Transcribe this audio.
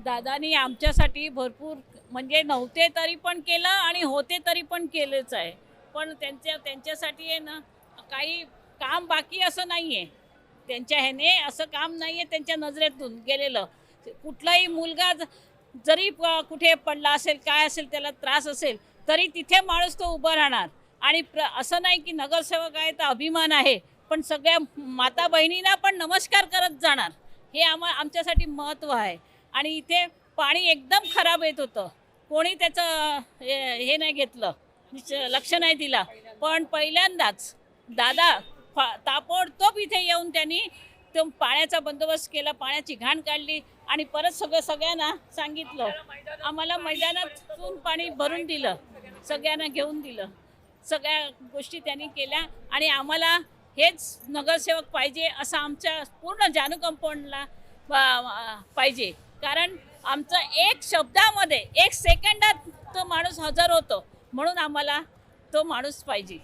दादानी आमच्यासाठी भरपूर म्हणजे नव्हते तरी पण केलं आणि होते तरी पण केलेच आहे. पण त्यांच्यासाठी आहे ना काही काम बाकी असं नाही आहे. त्यांच्या ह्याने असं काम नाही आहे त्यांच्या नजरेतून गेलेलं. कुठलाही मुलगा जरी कुठे पडला असेल काय असेल त्याला त्रास असेल तरी तिथे माणूस तो उभा राहणार. आणि असं नाही की नगरसेवक आहे तर अभिमान आहे, पण सगळ्या माता बहिणींना पण नमस्कार करत जाणार. हे आमच्यासाठी महत्त्व आहे. आणि इथे पाणी एकदम खराब येत होतं, कोणी त्याचं हे नाही घेतलं, लक्ष नाही दिला. पण पहिल्यांदाच दादा ताबडतोब इथे येऊन त्यांनी तो पाण्याचा बंदोबस्त केला, पाण्याची घाण काढली आणि परत सगळ्यांना सांगितलं. आम्हाला मैदानातून पाणी भरून दिलं, सगळ्यांना घेऊन दिलं, सगळ्या गोष्टी त्यांनी केल्या. आणि आम्हाला हेच नगरसेवक पाहिजे असं आमच्या पूर्ण जानू कंपाऊंडला पाहिजे. कारण आमचं एक शब्दामध्ये एक सेकंदात तो माणूस हजर होतो, म्हणून आम्हाला तो माणूस पाहिजे.